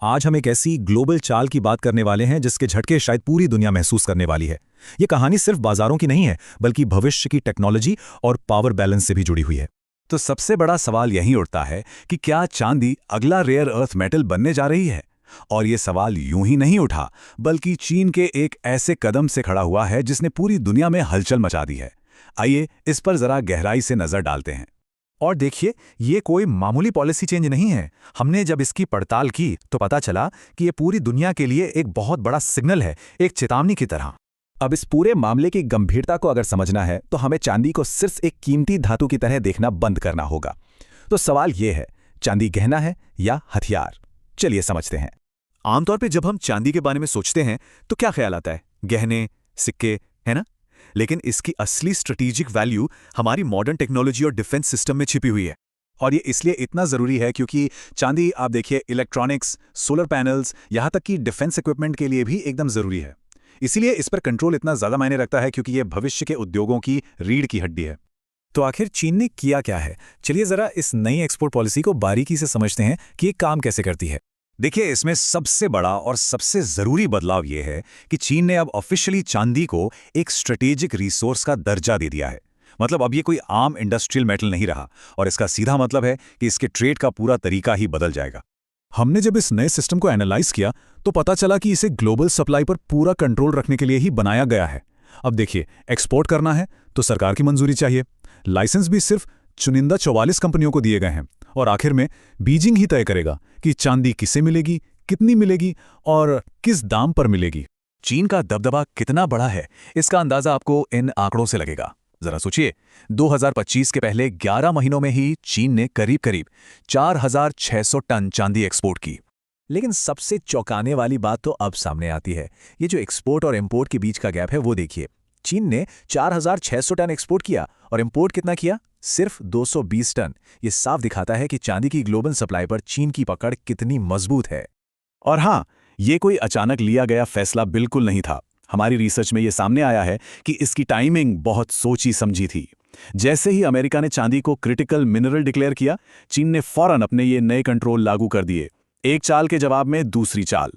आज हम एक ऐसी ग्लोबल चाल की बात करने वाले हैं जिसके झटके शायद पूरी दुनिया महसूस करने वाली है। ये कहानी सिर्फ बाजारों की नहीं है, बल्कि भविष्य की टेक्नोलॉजी और पावर बैलेंस से भी जुड़ी हुई है। तो सबसे बड़ा सवाल यही उठता है कि क्या चांदी अगला रेयर अर्थ मेटल बनने जा रही है? और ये सवाल यूं ही नहीं उठा, बल्कि चीन के एक ऐसे कदम से खड़ा हुआ है जिसने पूरी दुनिया में हलचल मचा दी है। आइए इस पर जरा गहराई से नजर डालते हैं। और देखिए, ये कोई मामूली पॉलिसी चेंज नहीं है। हमने जब इसकी पड़ताल की तो पता चला कि ये पूरी दुनिया के लिए एक बहुत बड़ा सिग्नल है, एक चेतावनी की तरह। अब इस पूरे मामले की गंभीरता को अगर समझना है तो हमें चांदी को सिर्फ एक कीमती धातु की तरह देखना बंद करना होगा। तो सवाल ये है, चांदी गहना है या हथियार? चलिए समझते हैं। आमतौर पे जब हम चांदी के बारे में सोचते हैं तो क्या ख्याल आता है? गहने, सिक्के, है ना? लेकिन इसकी असली स्ट्रेटेजिक वैल्यू हमारी मॉडर्न टेक्नोलॉजी और डिफेंस सिस्टम में छिपी हुई है। और ये इसलिए इतना ज़रूरी है क्योंकि चांदी, आप देखिए, इलेक्ट्रॉनिक्स, सोलर पैनल्स, यहाँ तक कि डिफेंस इक्विपमेंट के लिए भी एकदम ज़रूरी है। इसीलिए इस पर कंट्रोल इतना ज़्यादा मायने रखता है क्योंकि ये भविष्य के उद्योगों की रीढ़ की हड्डी है। तो आखिर चीन ने किया क्या है? चलिए ज़रा इस नई एक्सपोर्ट पॉलिसी को बारीकी से समझते हैं कि ये काम कैसे करती है। देखिए, इसमें सबसे बड़ा और सबसे ज़रूरी बदलाव यह है कि चीन ने अब ऑफिशियली चांदी को एक स्ट्रेटेजिक रिसोर्स का दर्जा दे दिया है। मतलब अब ये कोई आम इंडस्ट्रियल मेटल नहीं रहा, और इसका सीधा मतलब है कि इसके ट्रेड का पूरा तरीका ही बदल जाएगा। हमने जब इस नए सिस्टम को एनालाइज किया तो पता चला कि इसे ग्लोबल सप्लाई पर पूरा कंट्रोल रखने के लिए ही बनाया गया है। अब देखिए, एक्सपोर्ट करना है तो सरकार की मंजूरी चाहिए। लाइसेंस भी सिर्फ चुनिंदा 44 कंपनियों को दिए गए हैं, और आखिर में बीजिंग ही तय करेगा कि चांदी किसे मिलेगी, कितनी मिलेगी और किस दाम पर मिलेगी। चीन का दबदबा कितना बड़ा है, इसका अंदाजा आपको इन आंकड़ों से लगेगा। जरा सोचिए, 2025 के पहले 11 महीनों में ही चीन ने करीब करीब 4,600 टन चांदी एक्सपोर्ट की। लेकिन सबसे चौंकाने वाली बात तो अब सामने आती है। ये जो एक्सपोर्ट और इंपोर्ट के बीच का गैप है वो देखिए। चीन ने 4,600 टन एक्सपोर्ट किया और इंपोर्ट कितना किया? सिर्फ 220 टन। ये साफ दिखाता है कि चांदी की ग्लोबल सप्लाई पर चीन की पकड़ कितनी मजबूत है। और हाँ, ये कोई अचानक लिया गया फैसला बिल्कुल नहीं था। हमारी रिसर्च में ये सामने आया है कि इसकी टाइमिंग बहुत सोची समझी थी। जैसे ही अमेरिका ने चांदी को क्रिटिकल मिनरल डिक्लेयर किया, चीन ने फौरन अपने ये नए कंट्रोल लागू कर दिए। एक चाल के जवाब में दूसरी चाल।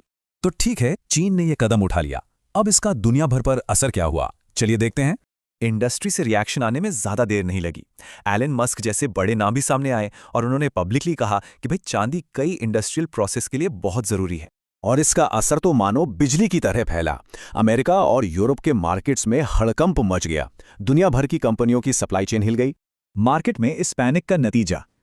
तो ठीक है, चीन ने यह कदम उठा लिया। अब इसका दुनिया भर पर असर क्या हुआ, चलिए देखते हैं। इंडस्ट्री से रिएक्शन आने में ज्यादा देर नहीं लगी। एलन मस्क जैसे बड़े नाम भी सामने आए और उन्होंने पब्लिकली कहा कि भाई, चांदी कई इंडस्ट्रियल प्रोसेस के लिए बहुत जरूरी है। और इसका असर तो मानो बिजली की तरह फैला। अमेरिका और यूरोप के मार्केट्स में हड़कंप मच गया। दुनिया भर की कंपनियों की सप्लाई चेन हिल गई। मार्केट में इस पैनिक का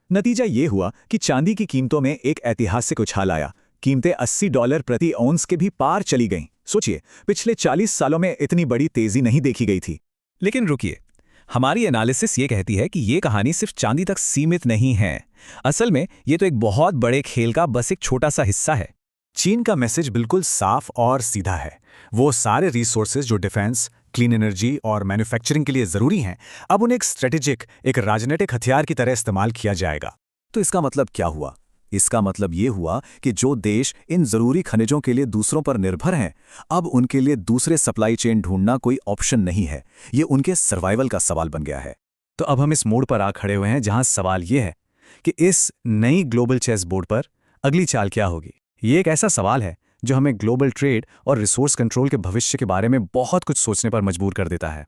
नतीजा ये हुआ कि चांदी की कीमतों में एक ऐतिहासिक उछाल आया। कीमतें $80 प्रति औंस के भी पार चली गईं। सोचिए, पिछले 40 सालों में इतनी बड़ी तेजी नहीं देखी गई थी। लेकिन रुकिए, हमारी एनालिसिस ये कहती है कि ये कहानी सिर्फ चांदी तक सीमित नहीं है। असल में ये तो एक बहुत बड़े खेल का बस एक छोटा सा हिस्सा है। चीन का मैसेज बिल्कुल साफ और सीधा है। वो सारे रिसोर्सेज जो डिफेंस, क्लीन एनर्जी और मैन्युफैक्चरिंग के लिए ज़रूरी हैं, अब उन्हें एक स्ट्रेटेजिक, एक राजनीतिक हथियार की तरह इस्तेमाल किया जाएगा। तो इसका मतलब क्या हुआ? इसका मतलब ये हुआ कि जो देश इन ज़रूरी खनिजों के लिए दूसरों पर निर्भर हैं, अब उनके लिए दूसरे सप्लाई चेन ढूंढना कोई ऑप्शन नहीं है। ये उनके सर्वाइवल का सवाल बन गया है। तो अब हम इस मोड़ पर आ खड़े हुए हैं जहां सवाल ये है कि इस नई ग्लोबल चेस बोर्ड पर अगली चाल क्या होगी। ये एक ऐसा सवाल है जो हमें ग्लोबल ट्रेड और रिसोर्स कंट्रोल के भविष्य के बारे में बहुत कुछ सोचने पर मजबूर कर देता है।